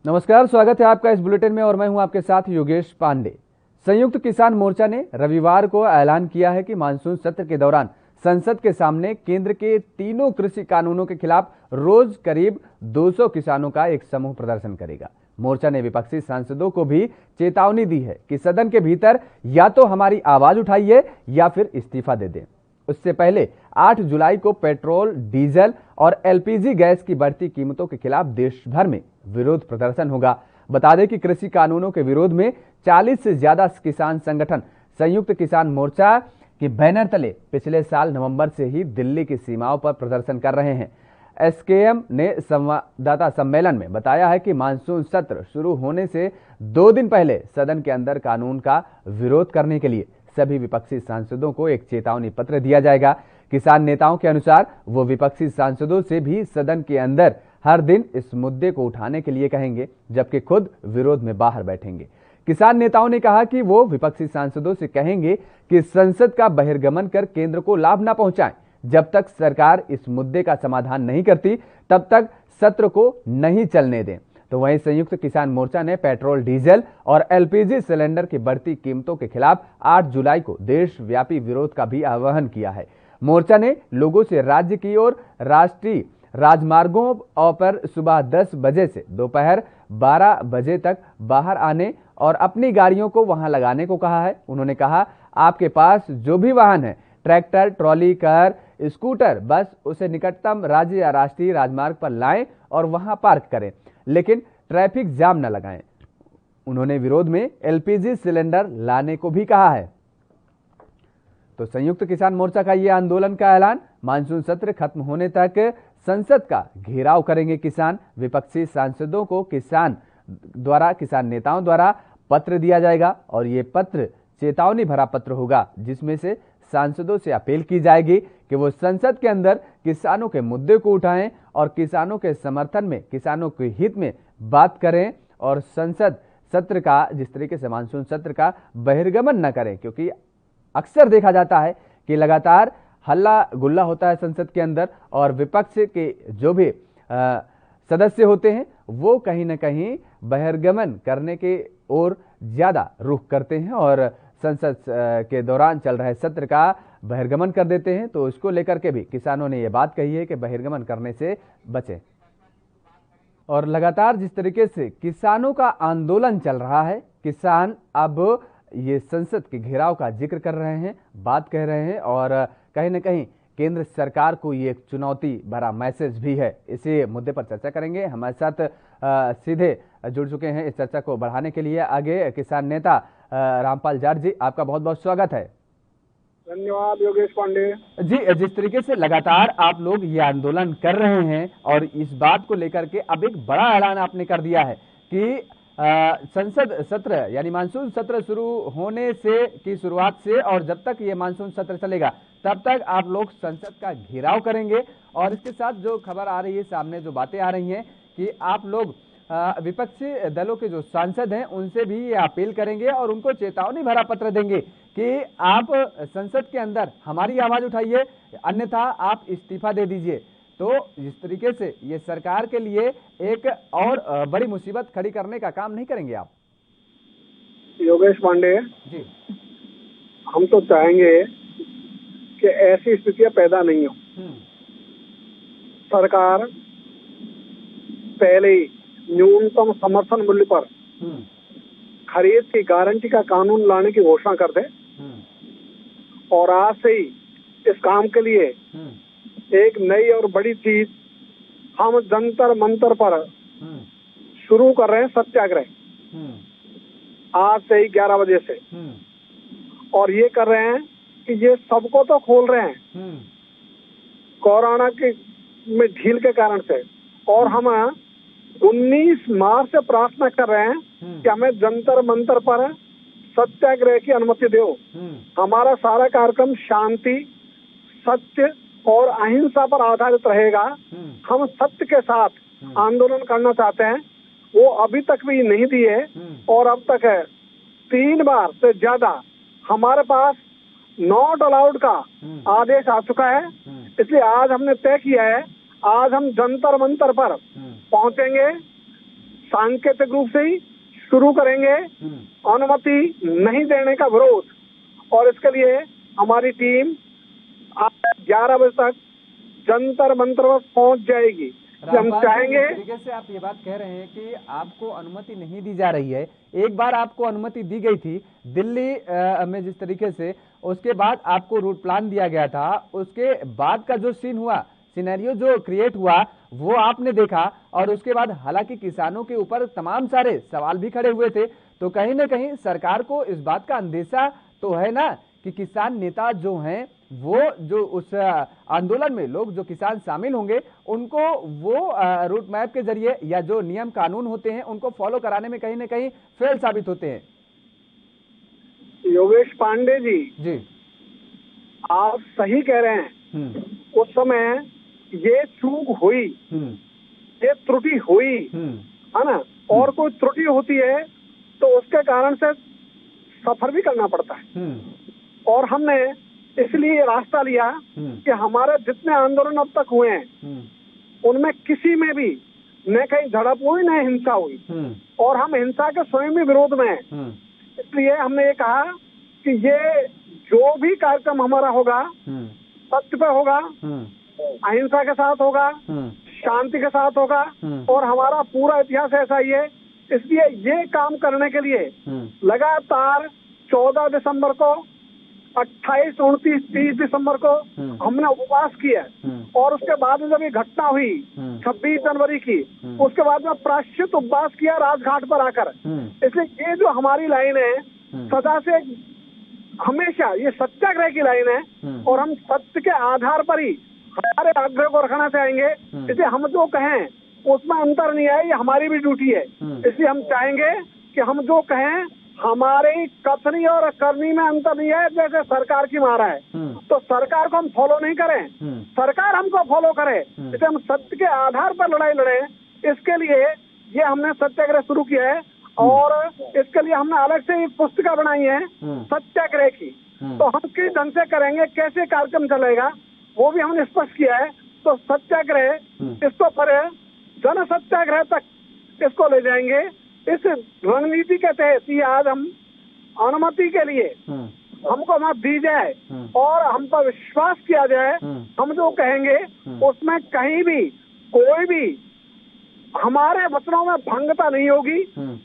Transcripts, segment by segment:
नमस्कार, स्वागत है आपका इस बुलेटिन में और मैं हूं आपके साथ योगेश पांडे। संयुक्त किसान मोर्चा ने रविवार को ऐलान किया है कि मानसून सत्र के दौरान संसद के सामने केंद्र के तीनों कृषि कानूनों के खिलाफ रोज करीब 200 किसानों का एक समूह प्रदर्शन करेगा। मोर्चा ने विपक्षी सांसदों को भी चेतावनी दी है कि सदन के भीतर या तो हमारी आवाज उठाइए या फिर इस्तीफा दे दें। उससे पहले 8 जुलाई को पेट्रोल, डीजल और एलपीजी गैस की बढ़ती कीमतों के खिलाफ देश भर में विरोध प्रदर्शन होगा। बता दें कि कृषि कानूनों के विरोध में 40 से ज्यादा किसान संगठन संयुक्त किसान मोर्चा के बैनर तले पिछले साल नवंबर से ही दिल्ली की सीमाओं पर प्रदर्शन कर रहे हैं। एसकेएम ने संवाददाता सम्मेलन में बताया है कि मानसून सत्र शुरू होने से 2 दिन पहले सदन के अंदर कानून का विरोध करने के लिए सभी विपक्षी सांसदों को एक चेतावनी पत्र दिया जाएगा। किसान नेताओं के अनुसार वो विपक्षी सांसदों से भी सदन के अंदर हर दिन इस मुद्दे को उठाने के लिए कहेंगे, जबकि खुद विरोध में बाहर बैठेंगे। किसान नेताओं ने कहा कि वो विपक्षी सांसदों से कहेंगे कि संसद का बहिर्गमन कर केंद्र को लाभ न पहुंचाएं। जब तक सरकार इस मुद्दे का समाधान नहीं करती तब तक सत्र को नहीं चलने दें। तो वहीं संयुक्त किसान मोर्चा ने पेट्रोल, डीजल और एलपीजी सिलेंडर की बढ़ती कीमतों के खिलाफ 8 जुलाई को देशव्यापी विरोध का भी आह्वान किया है। मोर्चा ने लोगों से राज्य की ओर राष्ट्रीय राजमार्गों पर सुबह 10 बजे से दोपहर 12 बजे तक बाहर आने और अपनी गाड़ियों को वहां लगाने को कहा है। उन्होंने कहा, आपके पास जो भी वाहन है, ट्रैक्टर, ट्रॉली, कार, स्कूटर, बस, उसे निकटतम राज्य या राष्ट्रीय राजमार्ग पर लाएं और वहां पार्क करें, लेकिन ट्रैफिक जाम न लगाएं। उन्होंने विरोध में एलपीजी सिलेंडर लाने को भी कहा है। तो संयुक्त किसान मोर्चा का यह आंदोलन का ऐलान, मानसून सत्र खत्म होने तक संसद का घेराव करेंगे किसान। विपक्षी सांसदों को किसान नेताओं द्वारा पत्र दिया जाएगा और ये पत्र चेतावनी भरा पत्र होगा, जिसमें से सांसदों से अपील की जाएगी कि वो संसद के अंदर किसानों के मुद्दे को उठाएं और किसानों के समर्थन में, किसानों के हित में बात करें और संसद सत्र का, जिस तरीके से मानसून सत्र का बहिर्गमन न करें, क्योंकि अक्सर देखा जाता है कि लगातार हल्ला गुल्ला होता है संसद के अंदर और विपक्ष के जो भी सदस्य होते हैं वो कहीं ना कहीं बहिर्गमन करने के ओर ज्यादा रुख करते हैं और संसद के दौरान चल रहे सत्र का बहिर्गमन कर देते हैं। तो इसको लेकर के भी किसानों ने ये बात कही है कि बहिर्गमन करने से बचें। और लगातार जिस तरीके से किसानों का आंदोलन चल रहा है, किसान अब ये संसद के घेराव का जिक्र कर रहे हैं, बात कह रहे हैं और कहीं ना कहीं केंद्र सरकार को ये एक चुनौती भरा मैसेज भी है। इसी मुद्दे पर चर्चा करेंगे। हमारे साथ सीधे जुड़ चुके हैं इस चर्चा को बढ़ाने के लिए आगे किसान नेता रामपाल जाट जी, आपका बहुत बहुत स्वागत है। धन्यवाद योगेश पांडे जी। जिस तरीके से लगातार आप लोग ये आंदोलन कर रहे हैं और इस बात को लेकर के अब एक बड़ा ऐलान आपने कर दिया है कि संसद सत्र यानी मानसून सत्र शुरू होने से की शुरुआत से और जब तक ये मानसून सत्र चलेगा तब तक आप लोग संसद का घेराव करेंगे। और इसके साथ जो खबर आ रही है सामने, जो बातें आ रही हैं कि आप लोग विपक्षी दलों के जो सांसद हैं उनसे भी ये अपील करेंगे और उनको चेतावनी भरा पत्र देंगे कि आप संसद के अंदर हमारी आवाज उठाइए, अन्यथा आप इस्तीफा दे दीजिए। तो इस तरीके से ये सरकार के लिए एक और बड़ी मुसीबत खड़ी करने का काम नहीं करेंगे आप? योगेश पांडे जी, हम तो चाहेंगे कि ऐसी स्थितियां पैदा नहीं हो। सरकार पहले ही न्यूनतम समर्थन मूल्य पर खरीद की गारंटी का कानून लाने की घोषणा कर दे और आज से ही इस काम के लिए एक नई और बड़ी चीज हम जंतर मंतर पर शुरू कर रहे हैं, सत्याग्रह, आज से ही 11 बजे से। और ये कर रहे हैं कि ये सबको तो खोल रहे हैं कोरोना के में ढील के कारण से, और हम 19 मार्च से प्रार्थना कर रहे हैं कि हमें जंतर मंतर पर सत्याग्रह की अनुमति दो। हमारा सारा कार्यक्रम शांति, सत्य और अहिंसा पर आधारित रहेगा। हम सत्य के साथ आंदोलन करना चाहते हैं, वो अभी तक भी नहीं दिए और अब तक है 3 बार से ज्यादा हमारे पास नॉट अलाउड का आदेश आ चुका है। इसलिए आज हमने तय किया है, आज हम जंतर मंतर पर पहुंचेंगे, सांकेतिक रूप से ही शुरू करेंगे अनुमति नहीं देने का विरोध। और इसके लिए हमारी टीम आज 11 बजे तक जंतर मंतर पर पहुंच जाएगी। हम चाहेंगे, जिस तरीके से आप ये बात कह रहे हैं कि आपको अनुमति नहीं दी जा रही है, एक बार आपको अनुमति दी गई थी दिल्ली में जिस तरीके से, उसके बाद आपको रूट प्लान दिया गया था, उसके बाद का जो सीन हुआ, सिनेरियो जो क्रिएट हुआ वो आपने देखा, और उसके बाद हालांकि किसानों के ऊपर तमाम सारे सवाल भी खड़े हुए थे। तो कहीं ना कहीं सरकार को इस बात का अंदेशा तो है ना कि किसान नेता जो हैं वो जो उस आंदोलन में लोग जो किसान शामिल होंगे उनको वो रूट मैप के जरिए या जो नियम कानून होते हैं उनको फॉलो कराने में कहीं ना कहीं फेल साबित होते हैं। योगेश पांडे जी, आप सही कह रहे हैं। उस समय ये चूक हुई, ये त्रुटि हुई, है ना, और कोई त्रुटि होती है तो उसके कारण से सफर भी करना पड़ता है। और हमने इसलिए रास्ता लिया कि हमारे जितने आंदोलन अब तक हुए हैं उनमें किसी में भी न कहीं झड़प हुई न हिंसा हुई, और हम हिंसा के स्वयं भी विरोध में हैं। इसलिए हमने ये कहा कि ये जो भी कार्यक्रम हमारा होगा सत्य पे होगा, अहिंसा के साथ होगा, शांति के साथ होगा, और हमारा पूरा इतिहास ऐसा ही है। इसलिए ये काम करने के लिए लगातार 14 दिसंबर को, 28, 29, 30 दिसंबर को हमने उपवास किया, और उसके बाद में जब ये घटना हुई 26 जनवरी की, उसके बाद में प्रायश्चित उपवास किया राजघाट पर आकर। इसलिए ये जो हमारी लाइन है सदा से हमेशा ये सत्याग्रह की लाइन है, और हम सत्य के आधार पर ही हमारे आग्रह को रखना चाहेंगे। इसलिए हम जो कहें उसमें अंतर नहीं है, ये हमारी भी ड्यूटी है। इसलिए हम चाहेंगे कि हम जो कहें हमारे कथनी और करनी में अंतर नहीं है। जैसे सरकार की मारा है तो सरकार को हम फॉलो नहीं करें, सरकार हमको फॉलो करे। इसलिए हम सत्य के आधार पर लड़ाई लड़े। इसके लिए ये हमने सत्याग्रह शुरू किया है, और इसके लिए हमने अलग से एक पुस्तिका बनाई है सत्याग्रह की। तो हम किस ढंग से करेंगे, कैसे कार्यक्रम चलेगा, वो भी हमने स्पष्ट किया है। तो सत्याग्रह इसको पर जन सत्याग्रह तक इसको ले जाएंगे। इस रणनीति के तहत ही आज हम अनुमति के लिए हमको मत दी जाए और हम पर विश्वास किया जाए। हम जो कहेंगे उसमें कहीं भी कोई भी हमारे वचनों में भंगता नहीं होगी,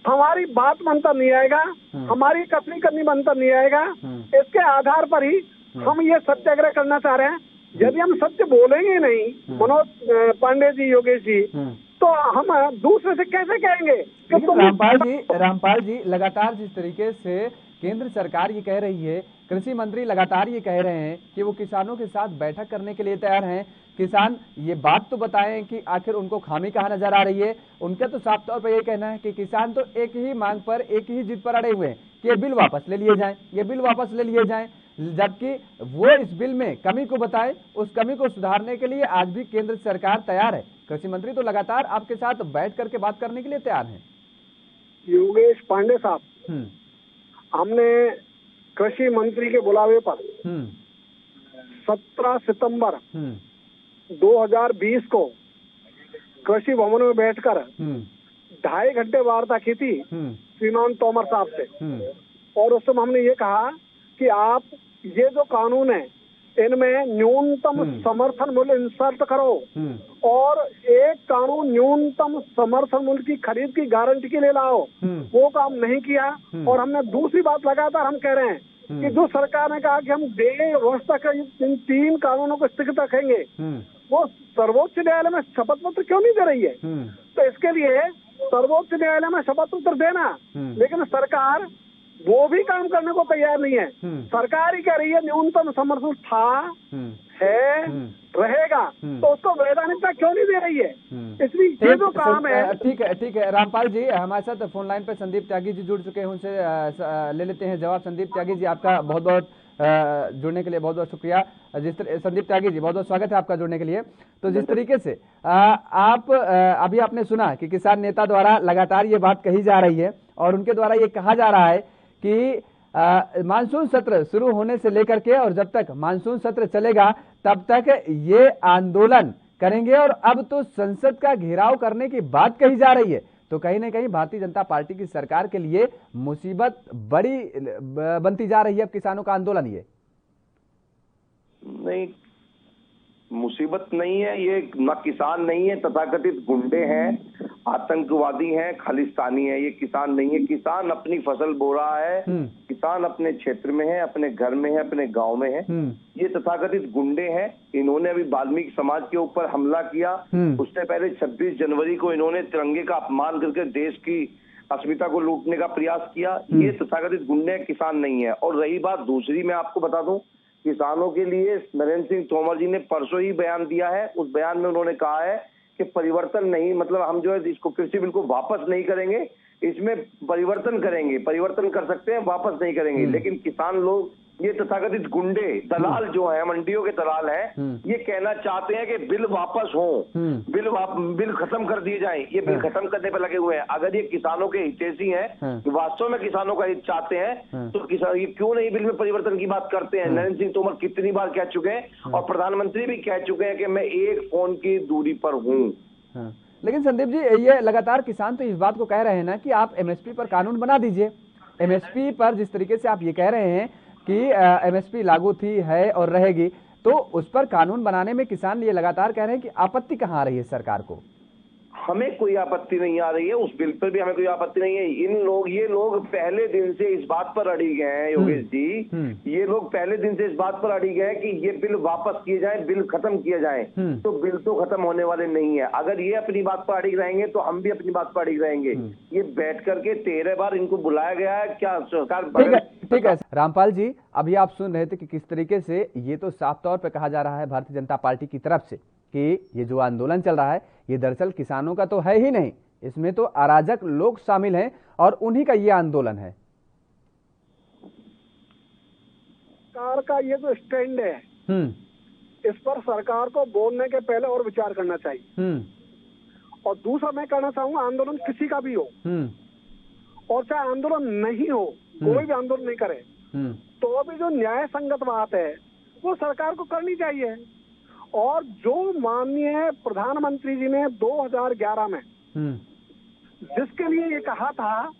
हमारी बात में अंतर नहीं आएगा, हमारी कथनी करनी में अंतर नहीं आएगा। इसके आधार पर ही हम ये सत्याग्रह करना चाह रहे हैं। यदि हम सत्य बोलेंगे नहीं मनोज पांडे जी, योगेश जी, तो हम दूसरे से कैसे कहेंगे? रामपाल जी लगातार जिस तरीके से केंद्र सरकार ये कह रही है, कृषि मंत्री लगातार ये कह रहे हैं कि वो किसानों के साथ बैठक करने के लिए तैयार हैं। किसान ये बात तो बताएं कि आखिर उनको खामी कहाँ नजर आ रही है। उनका तो साफ तौर पर ये कहना है कि किसान तो एक ही मांग पर, एक ही जिद पर अड़े हुए हैं कि ये बिल वापस ले लिए जाएं, ये बिल वापस ले लिए जाएं, जबकि वो इस बिल में कमी को बताए, उस कमी को सुधारने के लिए आज भी केंद्र सरकार तैयार है। कृषि मंत्री तो लगातार आपके साथ बैठ करके बात करने के लिए तैयार हैं। योगेश पांडे साहब, हमने कृषि मंत्री के बुलावे पर 17 सितंबर 2020 को कृषि भवन में बैठकर 2.5 घंटे वार्ता की थी श्रीमान तोमर साहब से। और उस समय हमने ये कहा कि आप ये जो कानून है इनमें न्यूनतम समर्थन मूल्य इंसर्ट करो, और एक कानून न्यूनतम समर्थन मूल्य की खरीद की गारंटी के लिए लाओ। वो काम नहीं किया। और हमने दूसरी बात लगातार हम कह रहे हैं कि जो सरकार ने कहा कि हम 1.5 वर्ष तक इन 3 कानूनों को स्थगित रखेंगे, वो सर्वोच्च न्यायालय में शपथ पत्र क्यों नहीं दे रही है? तो इसके लिए सर्वोच्च न्यायालय में शपथ पत्र देना, लेकिन सरकार वो भी काम करने को तैयार नहीं है। सरकार ही कह रही है न्यूनतम समर्थन था, है, रहेगा, तो उसको वैधानिकता क्यों नहीं दे रही है? इसलिए ये जो काम है। ठीक है रामपाल जी, हमारे साथ फोन लाइन पे संदीप त्यागी जी जुड़ चुके हैं, उनसे ले लेते हैं जवाब। संदीप त्यागी जी, आपका बहुत बहुत जुड़ने के लिए बहुत बहुत शुक्रिया। संदीप त्यागी जी, बहुत बहुत स्वागत है आपका जुड़ने के लिए। तो जिस तरीके से आप अभी आपने सुना कि किसान नेता द्वारा लगातार ये बात कही जा रही है और उनके द्वारा ये कहा जा रहा है कि मानसून सत्र शुरू होने से लेकर के और जब तक मानसून सत्र चलेगा तब तक ये आंदोलन करेंगे, और अब तो संसद का घेराव करने की बात कही जा रही है। तो कहीं ना कहीं भारतीय जनता पार्टी की सरकार के लिए मुसीबत बड़ी बनती जा रही है अब किसानों का आंदोलन। ये नहीं, मुसीबत नहीं है, ये न किसान नहीं है, तथाकथित गुंडे हैं, आतंकवादी हैं, खालिस्तानी है। ये किसान नहीं है। किसान अपनी फसल बो रहा है, किसान अपने क्षेत्र में है, अपने घर में है, अपने गांव में है। ये तथाकथित गुंडे हैं। इन्होंने अभी वाल्मीकि समाज के ऊपर हमला किया। उससे पहले 26 जनवरी को इन्होंने तिरंगे का अपमान करके देश की अस्मिता को लूटने का प्रयास किया। ये तथाकथित गुंडे, किसान नहीं है। और रही बात दूसरी, मैं आपको बता दूं, किसानों के लिए नरेंद्र सिंह तोमर जी ने परसों ही बयान दिया है। उस बयान में उन्होंने कहा है कि परिवर्तन नहीं, मतलब हम जो है इसको कृषि बिल को वापस नहीं करेंगे, इसमें परिवर्तन करेंगे। परिवर्तन कर सकते हैं, वापस नहीं करेंगे। लेकिन किसान लोग, ये तथाकथित गुंडे, दलाल जो है, मंडियों के दलाल हैं, ये कहना चाहते हैं कि बिल वापस हो, बिल खत्म कर दिए जाएं। ये बिल खत्म करने पर लगे हुए हैं। अगर ये किसानों के हितैषी हैं, वास्तव में किसानों का हित चाहते हैं, तो किसान ये क्यों नहीं बिल में परिवर्तन की बात करते हैं। नरेंद्र सिंह तोमर कितनी बार कह चुके हैं और प्रधानमंत्री भी कह चुके हैं कि मैं एक फोन की दूरी पर हूँ। लेकिन संदीप जी, ये लगातार किसान तो इस बात को कह रहे हैं ना कि आप एमएसपी पर कानून बना दीजिए। एमएसपी पर जिस तरीके से आप ये कह रहे हैं कि एमएसपी लागू थी, है और रहेगी, तो उस पर कानून बनाने में किसान ये लगातार कह रहे हैं कि आपत्ति कहाँ आ रही है सरकार को? हमें कोई आपत्ति नहीं आ रही है, उस बिल पर भी हमें कोई आपत्ति नहीं है। ये लोग पहले दिन से इस बात पर अड़ी गए हैं योगेश जी, ये लोग पहले दिन से इस बात पर अड़ी गए कि ये बिल वापस किए जाए, बिल खत्म किए जाए। तो बिल तो खत्म होने वाले नहीं है। अगर ये अपनी बात पर अड़ी रहेंगे तो हम भी अपनी बात पर अड़ी रहेंगे। ये बैठ करके 13 बार इनको बुलाया गया है, क्या सरकार? ठीक है रामपाल जी, अभी आप सुन रहे थे कि किस तरीके से ये तो साफ तौर पर कहा जा रहा है भारतीय जनता पार्टी की तरफ से कि ये जो आंदोलन चल रहा है ये दरअसल किसानों का तो है ही नहीं, इसमें तो अराजक लोग शामिल हैं और उन्हीं का ये आंदोलन है। सरकार का ये जो स्टैंड है, इस पर सरकार को बोलने के पहले और विचार करना चाहिए। और दूसरा मैं कहना चाहूंगा, आंदोलन किसी का भी हो और चाहे आंदोलन नहीं हो, कोई भी आंदोलन नहीं करे, तो भी जो न्याय संगत बात है वो सरकार को करनी चाहिए। और जो माननीय प्रधानमंत्री जी ने 2011 में जिसके लिए ये कहा था,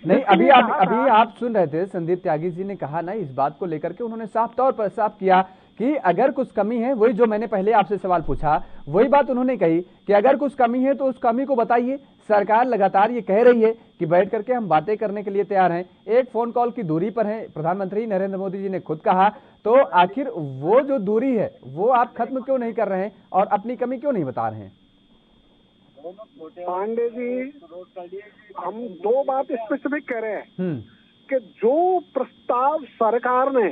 नहीं अभी आप सुन रहे थे संदीप त्यागी जी ने कहा ना, इस बात को लेकर के उन्होंने साफ तौर पर साफ किया कि अगर कुछ कमी है, वही जो मैंने पहले आपसे सवाल पूछा वही बात उन्होंने कही कि अगर कुछ कमी है तो उस कमी को बताइए। सरकार लगातार ये कह रही है कि बैठ करके हम बातें करने के लिए तैयार हैं, एक फोन कॉल की दूरी पर हैं, प्रधानमंत्री नरेंद्र मोदी जी ने खुद कहा, तो आखिर वो जो दूरी है वो आप खत्म क्यों नहीं कर रहे हैं और अपनी कमी क्यों नहीं बता रहे हैं? पांडे जी, हम दो बात स्पेसिफिक कह रहे हैं कि जो प्रस्ताव सरकार ने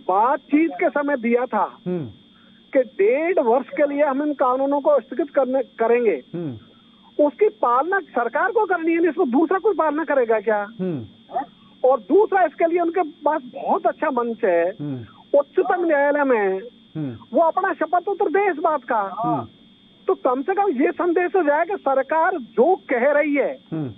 बातचीत के समय दिया था कि 1.5 वर्ष के लिए हम इन कानूनों को स्थगित करेंगे, उसकी पालना सरकार को करनी है, इसको दूसरा कोई पालना करेगा क्या? और दूसरा, इसके लिए उनके पास बहुत अच्छा मंच है, उच्चतम न्यायालय में वो अपना शपथ पत्र दे इस बात का। तो कम से कम ये संदेश हो जाए कि सरकार जो कह रही है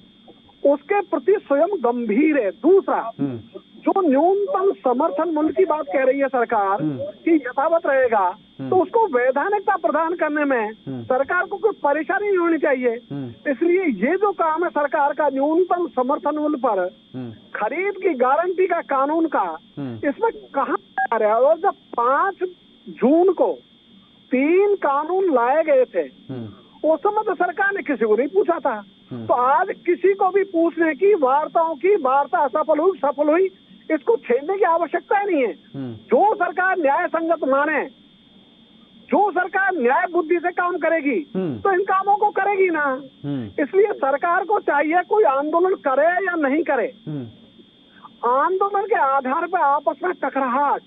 उसके प्रति स्वयं गंभीर है। दूसरा, जो न्यूनतम समर्थन मूल्य की बात कह रही है सरकार कि यथावत रहेगा, तो उसको वैधानिकता प्रदान करने में सरकार को कोई परेशानी नहीं होनी चाहिए। इसलिए ये जो काम है सरकार का, न्यूनतम समर्थन मूल्य पर खरीद की गारंटी का कानून का, इसमें कहाँ आ रहा है? और जब 5 जून को 3 कानून लाए गए थे, उस समय तो सरकार ने किसी को नहीं पूछा था। तो आज किसी को भी पूछने की वार्ता असफल हुई, सफल हुई, इसको छेड़ने की आवश्यकता ही नहीं है। जो सरकार न्याय संगत माने, जो सरकार न्याय बुद्धि से काम करेगी तो इन कामों को करेगी ना। इसलिए सरकार को चाहिए कोई आंदोलन करे या नहीं करे, आंदोलन के आधार पर आपस में टकराहट,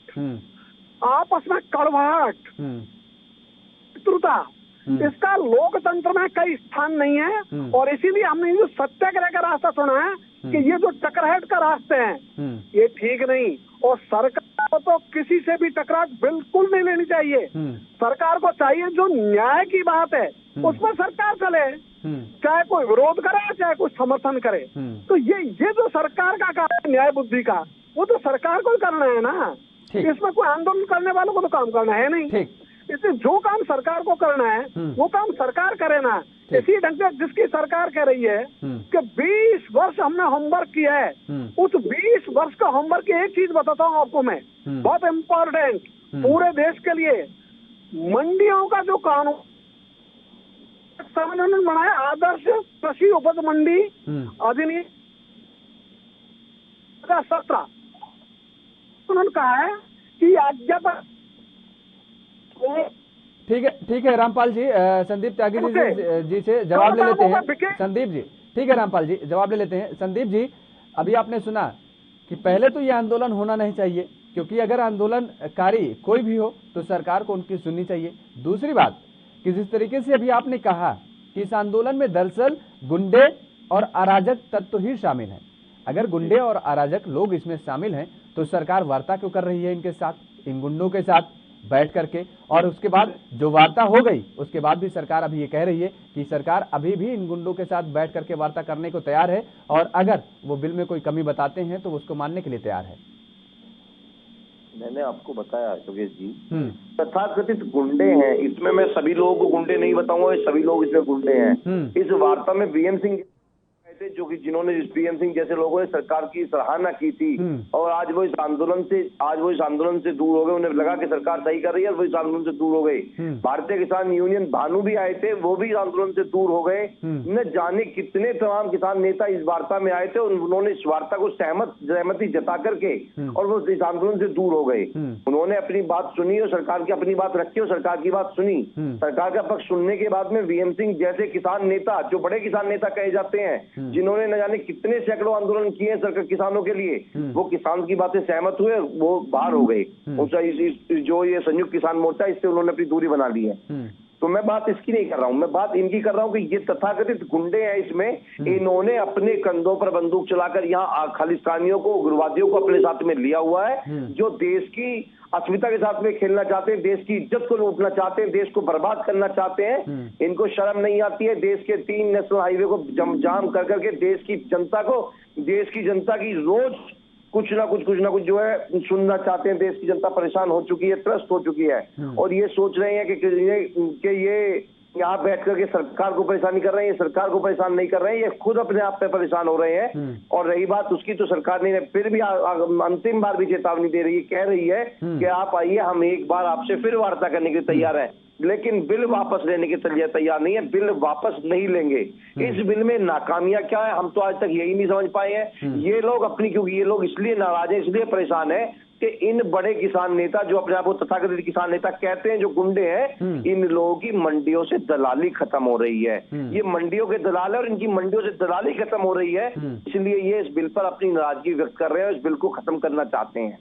आपस में कड़वाहट, शत्रुता, इसका लोकतंत्र में कई स्थान नहीं है। और इसीलिए हमने जो सत्याग्रह का रास्ता चुना है कि ये जो टकराहट का रास्ते हैं ये ठीक नहीं। और सरकार को तो किसी से भी टकराहट बिल्कुल नहीं लेनी चाहिए। सरकार को चाहिए जो न्याय की बात है उसमें सरकार चले, चाहे कोई विरोध करे चाहे कोई समर्थन करे। तो ये जो सरकार का काम है न्याय बुद्धि का, वो तो सरकार को ही करना है ना, इसमें कोई आंदोलन करने वालों को तो काम करना है नहीं। इसलिए जो काम सरकार को करना है वो काम सरकार करे ना। इसी ढंग से जिसकी सरकार कह रही है कि 20 वर्ष हमने होमवर्क किया है, उस 20 वर्ष का होमवर्क की एक चीज बताता हूँ आपको मैं, बहुत इम्पोर्टेंट पूरे देश के लिए। मंडियों का जो कानून उन्होंने बनाया, आदर्श कृषि उपज मंडी अधिनियम 2017, उन्होंने कहा है कि आज्ञा पर ठीक है रामपाल जी, संदीप त्यागी जी से जवाब ले लेते हैं। संदीप जी, ठीक है रामपाल जी, जवाब ले लेते हैं। संदीप जी, अभी आपने सुना कि पहले तो ये आंदोलन होना नहीं चाहिए, क्योंकि अगर आंदोलनकारी कोई भी हो तो सरकार को उनकी सुननी चाहिए। दूसरी बात कि जिस तरीके से अभी आपने कहा कि इस आंदोलन में दरअसल गुंडे और अराजक तत्व ही शामिल हैं, अगर गुंडे और अराजक लोग इसमें शामिल हैं तो सरकार वार्ता क्यों कर रही है इनके साथ, इन गुंडों के साथ बैठ करके? और उसके बाद जो वार्ता हो गई उसके बाद भी सरकार अभी ये कह रही है कि सरकार अभी भी इन गुंडों के साथ बैठ करके वार्ता करने को तैयार है, और अगर वो बिल में कोई कमी बताते हैं तो उसको मानने के लिए तैयार है। मैंने आपको बताया योगेश जी, तथाकथित गुंडे हैं इसमें, मैं सभी लोगों को गुंडे नहीं बताऊंगा, सभी लोग इसमें गुंडे हैं। इस वार्ता में बीएम सिंह थे, जो कि जिन्होंने बीएम सिंह जैसे लोगों ने सरकार की सराहना की थी, और आज वो इस आंदोलन से दूर हो गए। उन्हें लगा कि सरकार सही कर रही है, वो इस आंदोलन से दूर हो गए। भारतीय किसान यूनियन भानु भी आए थे, वो भी इस आंदोलन से दूर हो गए। न जाने कितने तमाम किसान नेता इस वार्ता में आए थे, और उन्होंने इस वार्ता को सहमति जता करके और वो इस आंदोलन से दूर हो गए। उन्होंने अपनी बात सुनी और सरकार की अपनी बात रखी और सरकार की बात सुनी। सरकार का पक्ष सुनने के बाद में बीएम सिंह जैसे किसान नेता, जो बड़े किसान नेता कहे जाते हैं, जिन्होंने न जाने कितने सैकड़ों आंदोलन किए सरकार किसानों के लिए, वो किसान की बातें सहमत हुए, वो बाहर हो गए। जो ये संयुक्त किसान मोर्चा, इससे उन्होंने अपनी दूरी बना ली है। तो मैं बात इसकी नहीं कर रहा हूं, मैं बात इनकी कर रहा हूं कि ये तथाकथित गुंडे हैं, इसमें इन्होंने अपने कंधों पर बंदूक चलाकर यहाँ खालिस्तानियों को, उग्रवादियों को अपने साथ में लिया हुआ है, जो देश की अस्मिता के साथ में खेलना चाहते हैं, देश की इज्जत को लूटना चाहते हैं, देश को बर्बाद करना चाहते हैं। इनको शर्म नहीं आती है देश के 3 नेशनल हाईवे को जाम कर करके देश की जनता की रोज कुछ ना कुछ जो है सुनना चाहते हैं। देश की जनता परेशान हो चुकी है, त्रस्त हो चुकी है, और ये सोच रहे हैं कि ये यहाँ बैठ करके सरकार को परेशानी कर रहे हैं। ये सरकार को परेशान नहीं कर रहे हैं, ये खुद अपने आप पे परेशान हो रहे हैं। और रही बात उसकी, तो सरकार ने फिर भी अंतिम बार भी चेतावनी दे रही है, कह रही है कि आप आइए, हम एक बार आपसे फिर वार्ता करने के लिए तैयार है, लेकिन बिल वापस लेने के लिए तैयार नहीं है। बिल वापस नहीं लेंगे। इस बिल में नाकामियां क्या है, हम तो आज तक यही नहीं समझ पाए हैं। ये लोग अपनी, क्योंकि ये लोग इसलिए नाराज है, इसलिए परेशान है कि इन बड़े किसान नेता, जो अपने आप को तथाकथित किसान नेता कहते हैं, जो गुंडे हैं, इन लोगों की मंडियों से दलाली खत्म हो रही है। ये मंडियों के दलाल है और इनकी मंडियों से दलाली खत्म हो रही है, इसलिए ये इस बिल पर अपनी नाराजगी व्यक्त कर रहे हैं, इस बिल को खत्म करना चाहते हैं।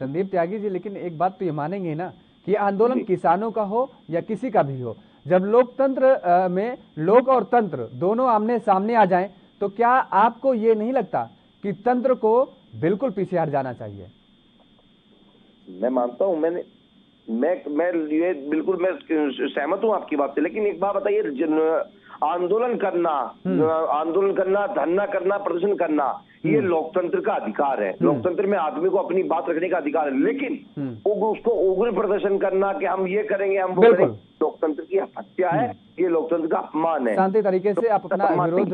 संदीप त्यागी जी, लेकिन एक बात तो ये मानेंगे ना कि आंदोलन किसानों का हो या किसी का भी हो, जब लोकतंत्र में लोक और तंत्र दोनों आमने सामने आ जाएं, तो क्या आपको ये नहीं लगता कि तंत्र को बिल्कुल पीछे हट जाना चाहिए? मैं मानता हूं, मैं ये बिल्कुल मैं सहमत हूं आपकी बात से, लेकिन एक बात बताइए, आंदोलन करना, धरना करना, प्रदर्शन करना, ये लोकतंत्र का अधिकार है। लोकतंत्र में आदमी को अपनी बात रखने का अधिकार है, लेकिन उसको उग्र प्रदर्शन करना कि हम ये करेंगे, हम वो करेंगे, लोकतंत्र की हत्या है, ये लोकतंत्र का अपमान है। शांति तरीके से आप अपना विरोध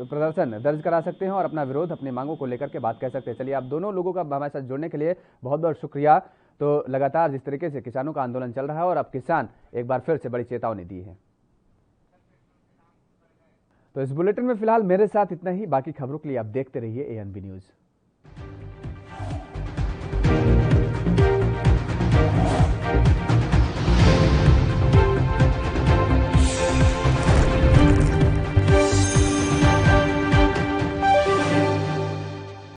प्रदर्शन दर्ज करा सकते हैं और अपना विरोध, अपनी मांगों को लेकर के बात कह सकते हैं। चलिए, आप दोनों लोगों का हमारे साथ जुड़ने के लिए बहुत बहुत शुक्रिया। तो लगातार जिस तरीके से किसानों का आंदोलन चल रहा है और अब किसान एक बार फिर से बड़ी चेतावनी दी है। तो इस बुलेटिन में फिलहाल मेरे साथ इतना ही। बाकी खबरों के लिए आप देखते रहिए ANB न्यूज़।